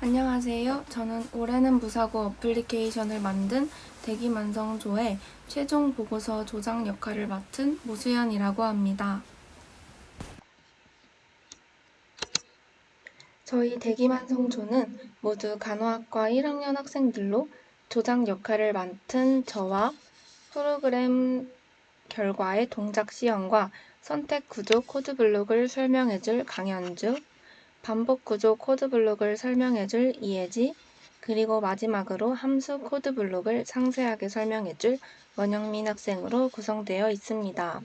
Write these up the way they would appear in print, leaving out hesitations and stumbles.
안녕하세요. 저는 올해는 무사고 어플리케이션을 만든 대기만성조의 최종 보고서 조장 역할을 맡은 모수연이라고 합니다. 저희 대기만성조는 모두 간호학과 1학년 학생들로 조장 역할을 맡은 저와 프로그램 결과의 동작 시연과 선택 구조 코드블록을 설명해줄 강현주, 반복 구조 코드블록을 설명해줄 이혜지, 그리고 마지막으로 함수 코드블록을 상세하게 설명해줄 원영민 학생으로 구성되어 있습니다.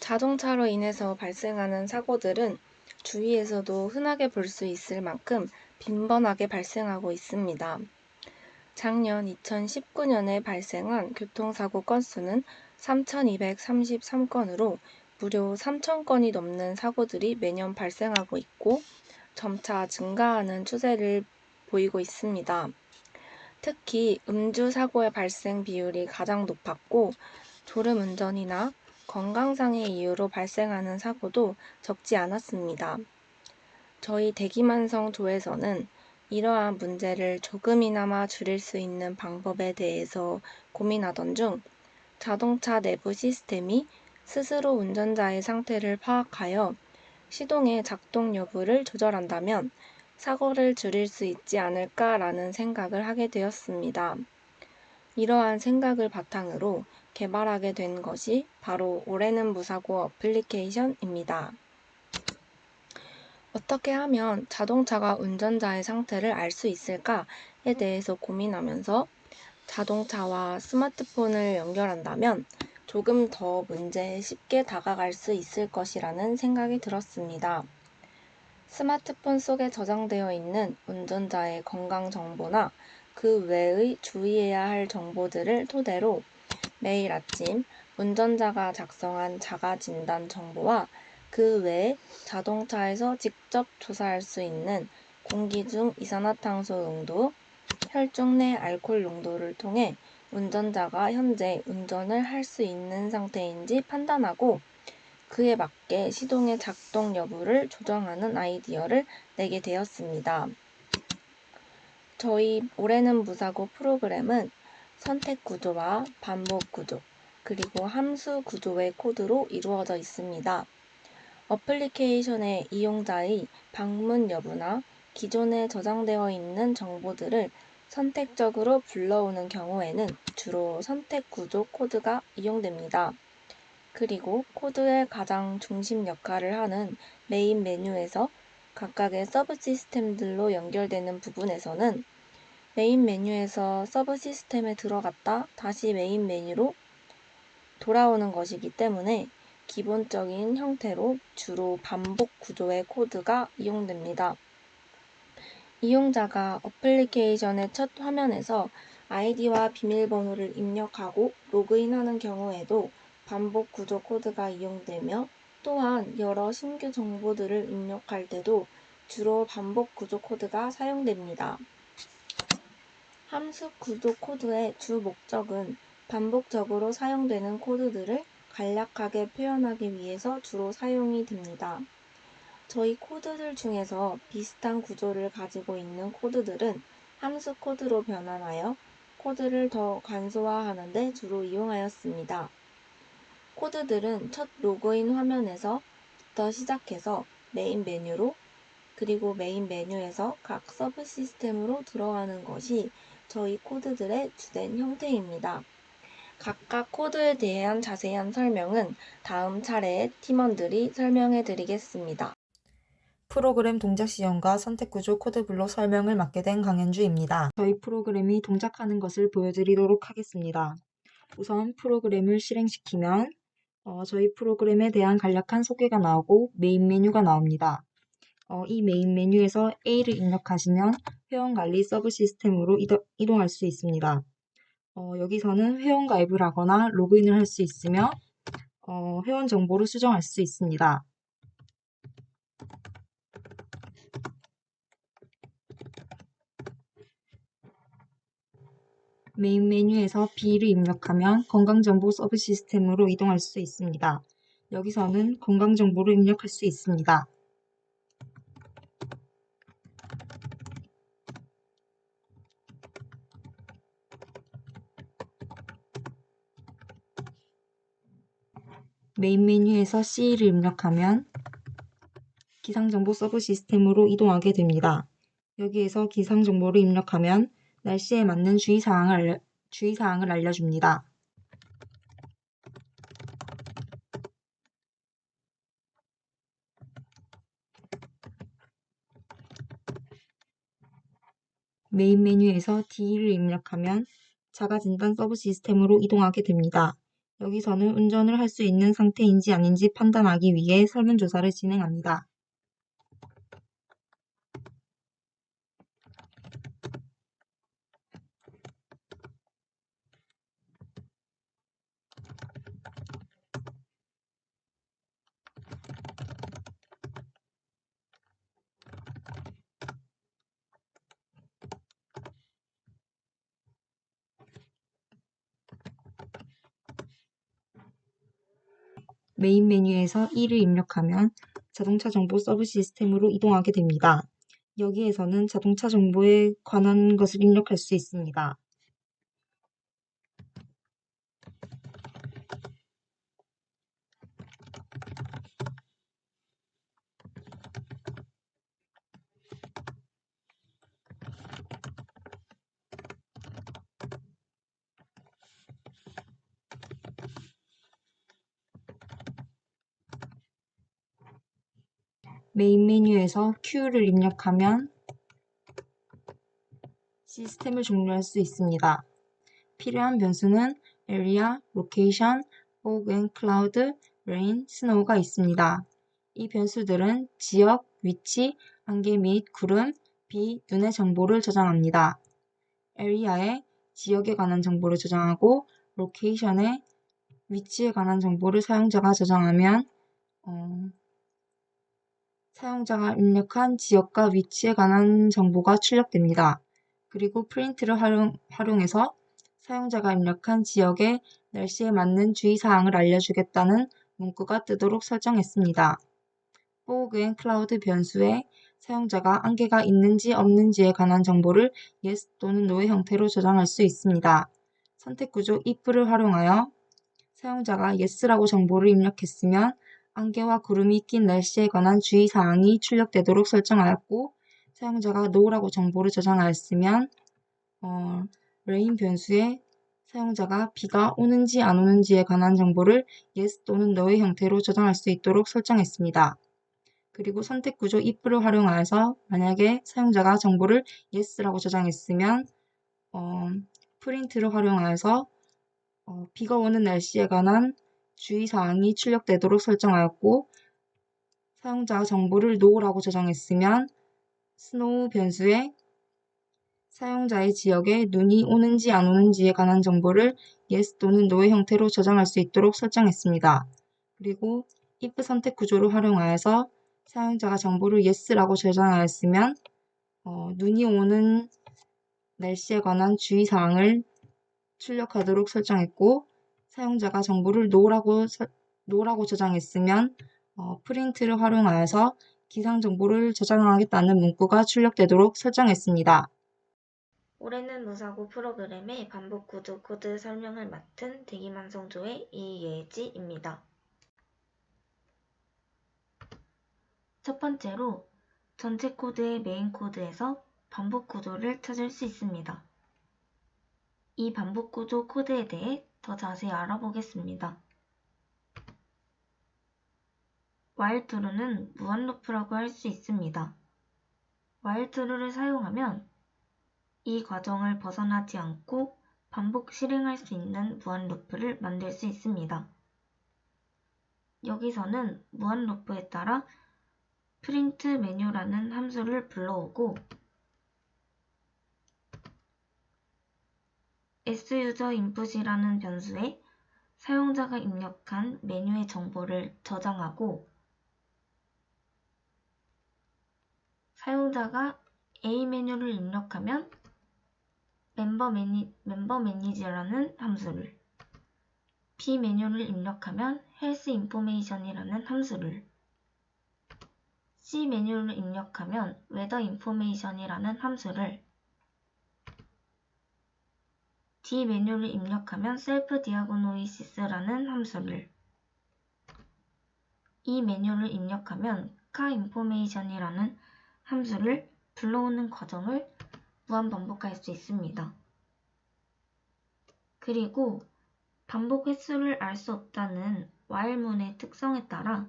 자동차로 인해서 발생하는 사고들은 주위에서도 흔하게 볼 수 있을 만큼 빈번하게 발생하고 있습니다. 작년 2019년에 발생한 교통사고 건수는 3,233건으로 무려 3,000건이 넘는 사고들이 매년 발생하고 있고 점차 증가하는 추세를 보이고 있습니다. 특히 음주 사고의 발생 비율이 가장 높았고 졸음운전이나 건강상의 이유로 발생하는 사고도 적지 않았습니다. 저희 대기만성조에서는 이러한 문제를 조금이나마 줄일 수 있는 방법에 대해서 고민하던 중 자동차 내부 시스템이 스스로 운전자의 상태를 파악하여 시동의 작동 여부를 조절한다면 사고를 줄일 수 있지 않을까라는 생각을 하게 되었습니다. 이러한 생각을 바탕으로 개발하게 된 것이 바로 올해는 무사고 어플리케이션입니다. 어떻게 하면 자동차가 운전자의 상태를 알 수 있을까에 대해서 고민하면서 자동차와 스마트폰을 연결한다면 조금 더 문제에 쉽게 다가갈 수 있을 것이라는 생각이 들었습니다. 스마트폰 속에 저장되어 있는 운전자의 건강 정보나 그 외의 주의해야 할 정보들을 토대로 매일 아침 운전자가 작성한 자가 진단 정보와 그 외에 자동차에서 직접 조사할 수 있는 공기 중 이산화탄소 농도, 혈중 내 알코올 농도를 통해 운전자가 현재 운전을 할 수 있는 상태인지 판단하고 그에 맞게 시동의 작동 여부를 조정하는 아이디어를 내게 되었습니다. 저희 올해는 무사고 프로그램은 선택 구조와 반복 구조, 그리고 함수 구조의 코드로 이루어져 있습니다. 어플리케이션의 이용자의 방문 여부나 기존에 저장되어 있는 정보들을 선택적으로 불러오는 경우에는 주로 선택 구조 코드가 이용됩니다. 그리고 코드의 가장 중심 역할을 하는 메인 메뉴에서 각각의 서브 시스템들로 연결되는 부분에서는 메인 메뉴에서 서브 시스템에 들어갔다 다시 메인 메뉴로 돌아오는 것이기 때문에 기본적인 형태로 주로 반복 구조의 코드가 이용됩니다. 이용자가 어플리케이션의 첫 화면에서 아이디와 비밀번호를 입력하고 로그인하는 경우에도 반복 구조 코드가 이용되며 또한 여러 신규 정보들을 입력할 때도 주로 반복 구조 코드가 사용됩니다. 함수 구조 코드의 주 목적은 반복적으로 사용되는 코드들을 간략하게 표현하기 위해서 주로 사용이 됩니다. 저희 코드들 중에서 비슷한 구조를 가지고 있는 코드들은 함수 코드로 변환하여 코드를 더 간소화하는 데 주로 이용하였습니다. 코드들은 첫 로그인 화면에서부터 시작해서 메인 메뉴로 그리고 메인 메뉴에서 각 서브 시스템으로 들어가는 것이 저희 코드들의 주된 형태입니다. 각각 코드에 대한 자세한 설명은 다음 차례에 팀원들이 설명해 드리겠습니다. 프로그램 동작 시연과 선택 구조 코드블록 설명을 맡게 된 강현주입니다. 저희 프로그램이 동작하는 것을 보여드리도록 하겠습니다. 우선 프로그램을 실행시키면 저희 프로그램에 대한 간략한 소개가 나오고 메인 메뉴가 나옵니다. 이 메인 메뉴에서 A를 입력하시면 회원관리 서브 시스템으로 이동할 수 있습니다. 여기서는 회원 가입을 하거나 로그인을 할 수 있으며 회원 정보를 수정할 수 있습니다. 메인 메뉴에서 B를 입력하면 건강정보 서브 시스템으로 이동할 수 있습니다. 여기서는 건강정보를 입력할 수 있습니다. 메인 메뉴에서 C를 입력하면 기상정보 서브 시스템으로 이동하게 됩니다. 여기에서 기상정보를 입력하면 날씨에 맞는 주의사항을 알려줍니다. 메인 메뉴에서 D를 입력하면 자가진단 서브 시스템으로 이동하게 됩니다. 여기서는 운전을 할 수 있는 상태인지 아닌지 판단하기 위해 설문조사를 진행합니다. 메인 메뉴에서 E를 입력하면 자동차 정보 서브 시스템으로 이동하게 됩니다. 여기에서는 자동차 정보에 관한 것을 입력할 수 있습니다. 메인 메뉴에서 Q를 입력하면 시스템을 종료할 수 있습니다. 필요한 변수는 area, location, fog and cloud, rain, snow가 있습니다. 이 변수들은 지역, 위치, 안개 및 구름, 비, 눈의 정보를 저장합니다. area에 지역에 관한 정보를 저장하고 location에 위치에 관한 정보를 사용자가 저장하면 사용자가 입력한 지역과 위치에 관한 정보가 출력됩니다. 그리고 프린트를 활용해서 사용자가 입력한 지역의 날씨에 맞는 주의사항을 알려주겠다는 문구가 뜨도록 설정했습니다. fog and cloud 변수에 사용자가 안개가 있는지 없는지에 관한 정보를 yes 또는 no의 형태로 저장할 수 있습니다. 선택 구조 if를 활용하여 사용자가 yes라고 정보를 입력했으면 안개와 구름이 낀 날씨에 관한 주의사항이 출력되도록 설정하였고 사용자가 no라고 정보를 저장하였으면 rain 변수에 사용자가 비가 오는지 안 오는지에 관한 정보를 yes 또는 no의 형태로 저장할 수 있도록 설정했습니다. 그리고 선택 구조 if를 활용하여서 만약에 사용자가 정보를 yes라고 저장했으면 프린트를 활용하여서 비가 오는 날씨에 관한 주의사항이 출력되도록 설정하였고 사용자가 정보를 no라고 저장했으면 snow 변수에 사용자의 지역에 눈이 오는지 안 오는지에 관한 정보를 yes 또는 no의 형태로 저장할 수 있도록 설정했습니다. 그리고 if 선택 구조를 활용하여서 사용자가 정보를 yes라고 저장하였으면 눈이 오는 날씨에 관한 주의사항을 출력하도록 설정했고 사용자가 정보를 no라고 저장했으면 프린트를 활용하여서 기상 정보를 저장하겠다는 문구가 출력되도록 설정했습니다. 올해는 무사고 프로그램의 반복 구조 코드 설명을 맡은 대기만성조의 이예지입니다. 첫 번째로 전체 코드의 메인 코드에서 반복 구조를 찾을 수 있습니다. 이 반복 구조 코드에 대해 더 자세히 알아보겠습니다. while true는 무한 루프라고 할 수 있습니다. while true를 사용하면 이 과정을 벗어나지 않고 반복 실행할 수 있는 무한 루프를 만들 수 있습니다. 여기서는 무한 루프에 따라 print 메뉴라는 함수를 불러오고 suser_input이라는 변수에 사용자가 입력한 메뉴의 정보를 저장하고 사용자가 A 메뉴를 입력하면 member manager라는 함수를 B 메뉴를 입력하면 health information이라는 함수를 C 메뉴를 입력하면 weather information이라는 함수를 D 메뉴를 입력하면 self diagnosis라는 함수를 이 메뉴를 입력하면 caInformation이라는 함수를 불러오는 과정을 무한 반복할 수 있습니다. 그리고 반복 횟수를 알 수 없다는 while문의 특성에 따라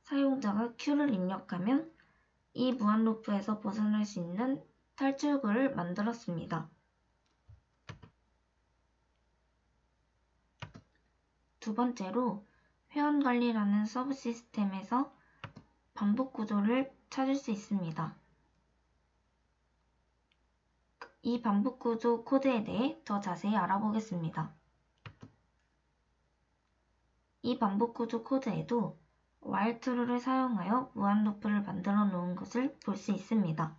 사용자가 q를 입력하면 이 무한 루프에서 벗어날 수 있는 탈출구를 만들었습니다. 두 번째로 회원관리라는 서브 시스템에서 반복 구조를 찾을 수 있습니다. 이 반복 구조 코드에 대해 더 자세히 알아보겠습니다. 이 반복 구조 코드에도 while true를 사용하여 무한 루프를 만들어 놓은 것을 볼 수 있습니다.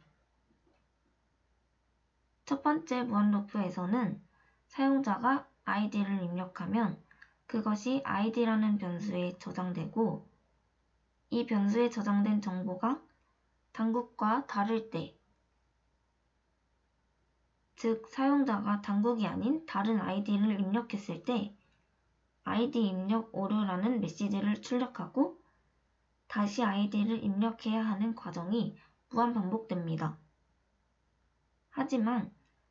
첫 번째 무한 루프에서는 사용자가 id를 입력하면 그것이 id라는 변수에 저장되고 이 변수에 저장된 정보가 단국과 다를 때, 즉 사용자가 단국이 아닌 다른 id를 입력했을 때 id 입력 오류라는 메시지를 출력하고 다시 id를 입력해야 하는 과정이 무한 반복됩니다. 하지만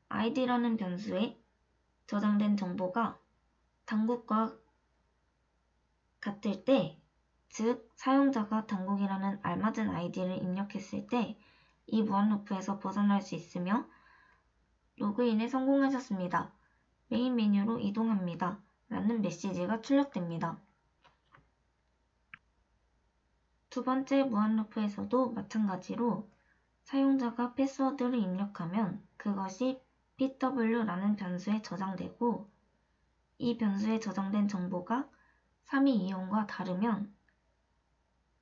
id라는 변수에 저장된 정보가 단국과 같을 때, 즉 사용자가 단국이라는 알맞은 id를 입력했을 때 이 무한 루프에서 벗어날 수 있으며 로그인에 성공하셨습니다. 메인 메뉴로 이동합니다. 라는 메시지가 출력됩니다. 두 번째 무한 루프에서도 마찬가지로 사용자가 패스워드를 입력하면 그것이 pw라는 변수에 저장되고 이 변수에 저장된 정보가 3220과 다르면,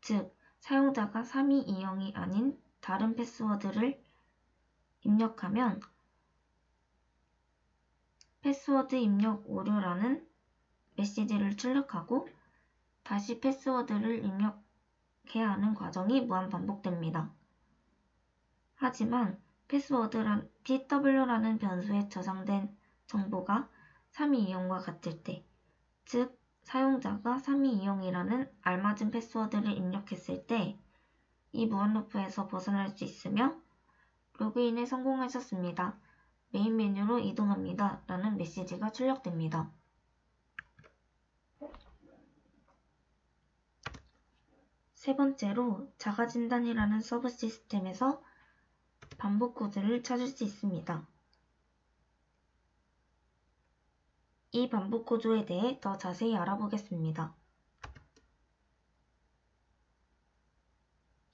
즉 사용자가 3220이 아닌 다른 패스워드를 입력하면 패스워드 입력 오류라는 메시지를 출력하고 다시 패스워드를 입력해야 하는 과정이 무한 반복됩니다. 하지만 pw라는 변수에 저장된 정보가 3220과 같을 때, 즉 사용자가 3220이라는 알맞은 패스워드를 입력했을 때 이 무한 루프에서 벗어날 수 있으며 로그인에 성공하셨습니다. 메인 메뉴로 이동합니다. 라는 메시지가 출력됩니다. 세 번째로 자가진단이라는 서브 시스템에서 반복 코드를 찾을 수 있습니다. 이 반복 구조에 대해 더 자세히 알아보겠습니다.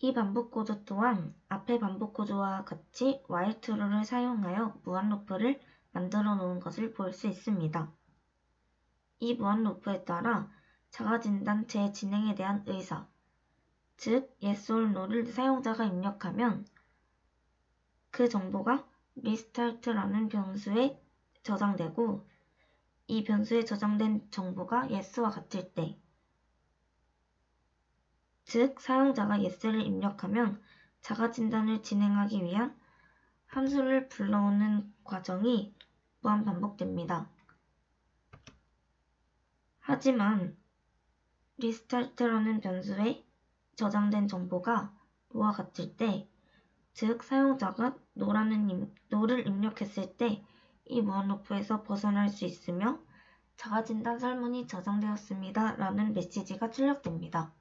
이 반복 구조 또한 앞의 반복 구조와 같이 while true를 사용하여 무한 루프를 만들어 놓은 것을 볼 수 있습니다. 이 무한 루프에 따라 자가진단 재진행에 대한 의사, 즉 yes or no를 사용자가 입력하면 그 정보가 restart라는 변수에 저장되고 이 변수에 저장된 정보가 yes와 같을 때, 즉 사용자가 yes를 입력하면 자가진단을 진행하기 위한 함수를 불러오는 과정이 무한 반복됩니다. 하지만 restart라는 변수에 저장된 정보가 no와 같을 때, 즉 사용자가 no를 입력했을 때 이 무한 루프에서 벗어날 수 있으며 자가진단 설문이 저장되었습니다. 라는 메시지가 출력됩니다.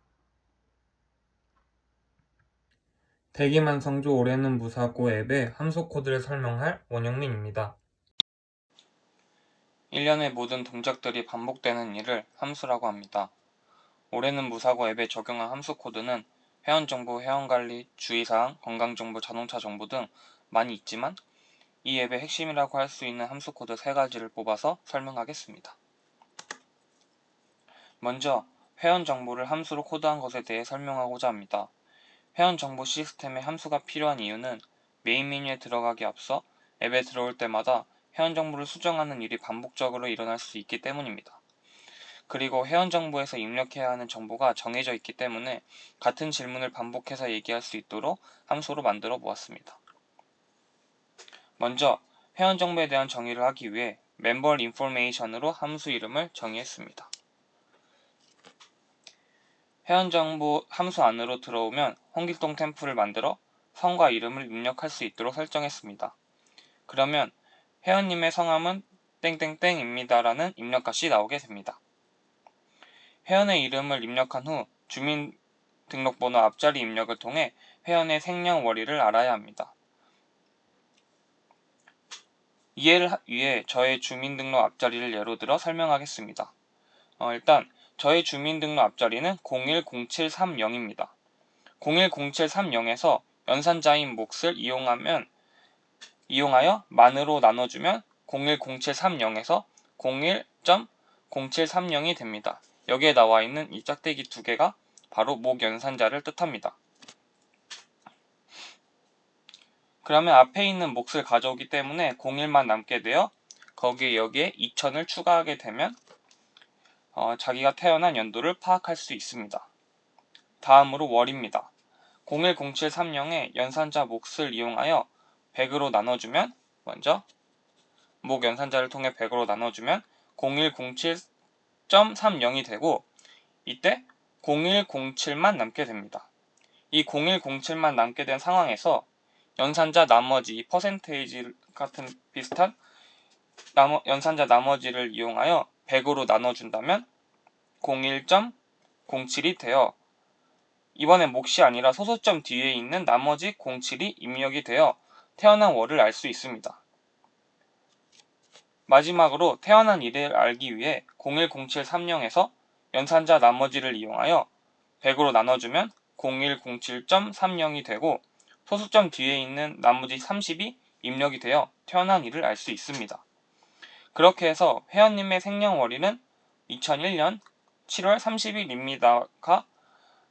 대기만성조 올해는 무사고 앱의 함수 코드를 설명할 원영민입니다. 1년의 모든 동작들이 반복되는 일을 함수라고 합니다. 올해는 무사고 앱에 적용한 함수 코드는 회원정보, 회원관리, 주의사항, 건강정보, 자동차 정보 등 많이 있지만 이 앱의 핵심이라고 할 수 있는 함수 코드 3가지를 뽑아서 설명하겠습니다. 먼저 회원 정보를 함수로 코드한 것에 대해 설명하고자 합니다. 회원 정보 시스템에 함수가 필요한 이유는 메인 메뉴에 들어가기 앞서 앱에 들어올 때마다 회원 정보를 수정하는 일이 반복적으로 일어날 수 있기 때문입니다. 그리고 회원 정보에서 입력해야 하는 정보가 정해져 있기 때문에 같은 질문을 반복해서 얘기할 수 있도록 함수로 만들어 보았습니다. 먼저 회원 정보에 대한 정의를 하기 위해 member information으로 함수 이름을 정의했습니다. 회원정보 함수 안으로 들어오면 홍길동 템플을 만들어 성과 이름을 입력할 수 있도록 설정했습니다. 그러면 회원님의 성함은 땡땡땡입니다라는 입력값이 나오게 됩니다. 회원의 이름을 입력한 후 주민등록번호 앞자리 입력을 통해 회원의 생년월일을 알아야 합니다. 이해를 위해 저의 주민등록 앞자리를 예로 들어 설명하겠습니다. 일단 저의 주민등록 앞자리는 010730입니다. 010730에서 연산자인 몫을 이용하여 만으로 나눠주면 010730에서 01.0730이 됩니다. 여기에 나와 있는 이 짝대기 두 개가 바로 목 연산자를 뜻합니다. 그러면 앞에 있는 몫을 가져오기 때문에 01만 남게 되어 여기에 2000을 추가하게 되면 자기가 태어난 연도를 파악할 수 있습니다. 다음으로 월입니다. 010730의 연산자 몫을 이용하여 100으로 나눠주면 먼저 목 연산자를 통해 100으로 나눠주면 0107.30이 되고 이때 0107만 남게 됩니다. 이 0107만 남게 된 상황에서 연산자 나머지 퍼센테이지 같은 비슷한 연산자 나머지를 이용하여 100으로 나눠준다면 01.07이 되어 이번엔 몫이 아니라 소수점 뒤에 있는 나머지 07이 입력이 되어 태어난 월을 알 수 있습니다. 마지막으로 태어난 일을 알기 위해 010730에서 연산자 나머지를 이용하여 100으로 나눠주면 0107.30이 되고 소수점 뒤에 있는 나머지 30이 입력이 되어 태어난 일을 알 수 있습니다. 그렇게 해서 회원님의 생년월일은 2001년 7월 30일입니다가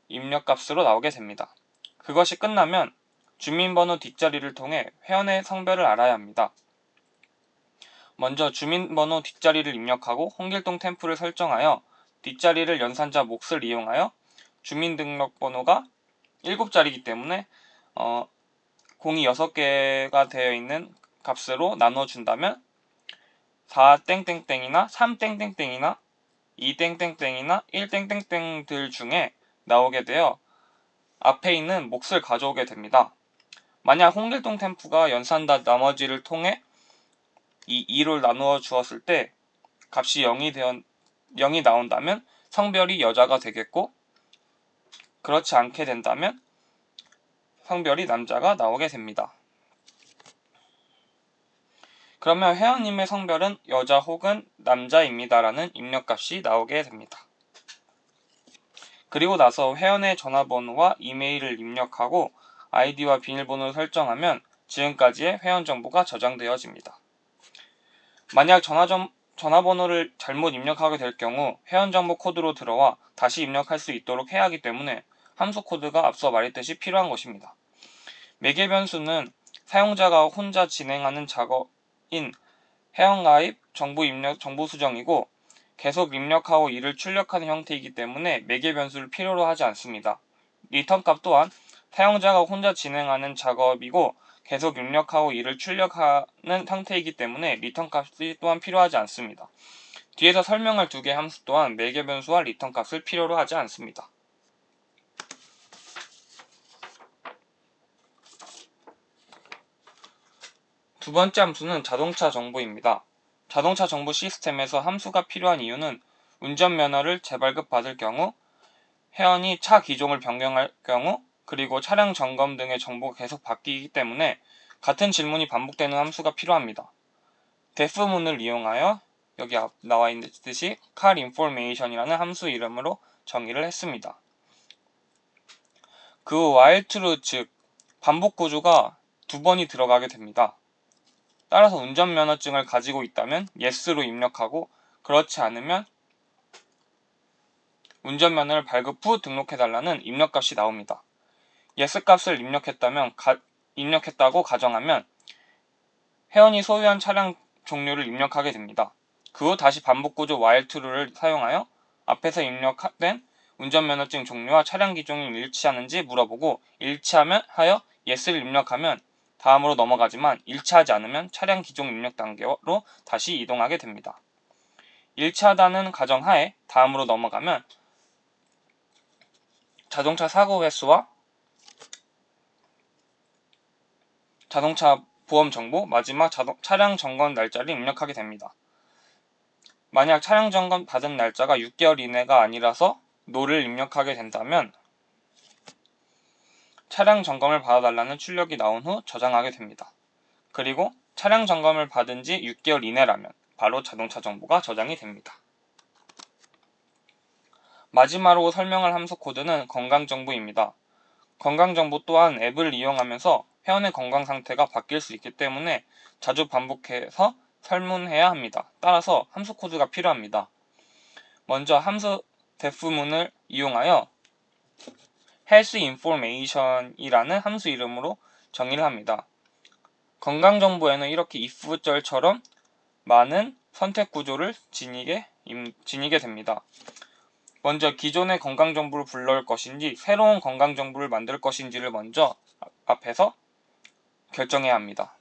입력값으로 나오게 됩니다. 그것이 끝나면 주민번호 뒷자리를 통해 회원의 성별을 알아야 합니다. 먼저 주민번호 뒷자리를 입력하고 홍길동 템플을 설정하여 뒷자리를 연산자 몫을 이용하여 주민등록번호가 7자리이기 때문에 공이 6개가 되어 있는 값으로 나눠준다면 4땡땡땡이나 3땡땡땡이나 2땡땡땡이나 1땡땡땡들 중에 나오게 되어 앞에 있는 몫을 가져오게 됩니다. 만약 홍길동 템프가 연산자 나머지를 통해 이 2로 나누어 주었을 때 값이 0이 나온다면 성별이 여자가 되겠고 그렇지 않게 된다면 성별이 남자가 나오게 됩니다. 그러면 회원님의 성별은 여자 혹은 남자입니다라는 입력값이 나오게 됩니다. 그리고 나서 회원의 전화번호와 이메일을 입력하고 아이디와 비밀번호를 설정하면 지금까지의 회원 정보가 저장되어집니다. 만약 전화번호를 잘못 입력하게 될 경우 회원정보 코드로 들어와 다시 입력할 수 있도록 해야 하기 때문에 함수 코드가 앞서 말했듯이 필요한 것입니다. 매개 변수는 사용자가 혼자 진행하는 작업인 회원가입, 정보 입력, 정보 수정이고 계속 입력하고 이를 출력하는 형태이기 때문에 매개 변수를 필요로 하지 않습니다. 리턴 값 또한 사용자가 혼자 진행하는 작업이고 계속 입력하고 이를 출력하는 형태이기 때문에 리턴 값이 또한 필요하지 않습니다. 뒤에서 설명할 두 개의 함수 또한 매개 변수와 리턴 값을 필요로 하지 않습니다. 두 번째 함수는 자동차 정보입니다. 자동차 정보 시스템에서 함수가 필요한 이유는 운전면허를 재발급받을 경우, 회원이 차 기종을 변경할 경우, 그리고 차량 점검 등의 정보가 계속 바뀌기 때문에 같은 질문이 반복되는 함수가 필요합니다. def문을 이용하여 여기 나와 있듯이 car information이라는 함수 이름으로 정의를 했습니다. 그 후 while true 즉 반복 구조가 두 번이 들어가게 됩니다. 따라서 운전면허증을 가지고 있다면 yes로 입력하고 그렇지 않으면 운전면허를 발급 후 등록해달라는 입력값이 나옵니다. yes 값을 입력했다고 가정하면 회원이 소유한 차량 종류를 입력하게 됩니다. 그 후 다시 반복구조 while true를 사용하여 앞에서 입력된 운전면허증 종류와 차량 기종이 일치하는지 물어보고 일치하여 yes를 입력하면 다음으로 넘어가지만 일치하지 않으면 차량 기종 입력 단계로 다시 이동하게 됩니다. 일치하다는 가정하에 다음으로 넘어가면 자동차 사고 횟수와 자동차 보험 정보, 마지막 차량 점검 날짜를 입력하게 됩니다. 만약 차량 점검 받은 날짜가 6개월 이내가 아니라서 NO를 입력하게 된다면 차량 점검을 받아달라는 출력이 나온 후 저장하게 됩니다. 그리고 차량 점검을 받은 지 6개월 이내라면 바로 자동차 정보가 저장이 됩니다. 마지막으로 설명할 함수 코드는 건강정보입니다. 건강정보 또한 앱을 이용하면서 회원의 건강 상태가 바뀔 수 있기 때문에 자주 반복해서 설문해야 합니다. 따라서 함수 코드가 필요합니다. 먼저 함수 def문을 이용하여 health information이라는 함수 이름으로 정의를 합니다. 건강정보에는 이렇게 if절처럼 많은 선택 구조를 지니게 됩니다. 먼저 기존의 건강정보를 불러올 것인지 새로운 건강정보를 만들 것인지를 먼저 앞에서 결정해야 합니다.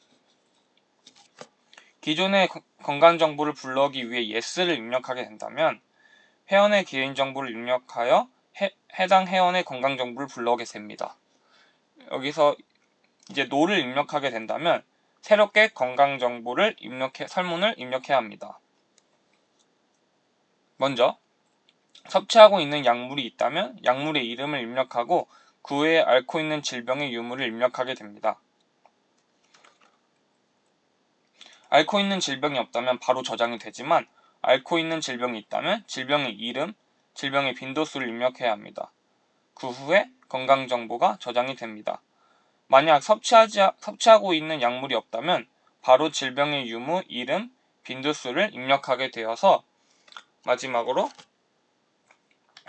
기존의 건강정보를 불러오기 위해 yes를 입력하게 된다면 회원의 개인정보를 입력하여 해당 회원의 건강정보를 불러오게 됩니다. 여기서 이제 no를 입력하게 된다면 새롭게 건강정보를 설문을 입력해야 합니다. 먼저 섭취하고 있는 약물이 있다면 약물의 이름을 입력하고 그 외에 앓고 있는 질병의 유무를 입력하게 됩니다. 앓고 있는 질병이 없다면 바로 저장이 되지만 앓고 있는 질병이 있다면 질병의 이름, 질병의 빈도수를 입력해야 합니다. 그 후에 건강정보가 저장이 됩니다. 만약 섭취하고 있는 약물이 없다면 바로 질병의 유무, 이름, 빈도수를 입력하게 되어서 마지막으로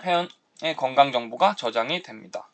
회원의 건강정보가 저장이 됩니다.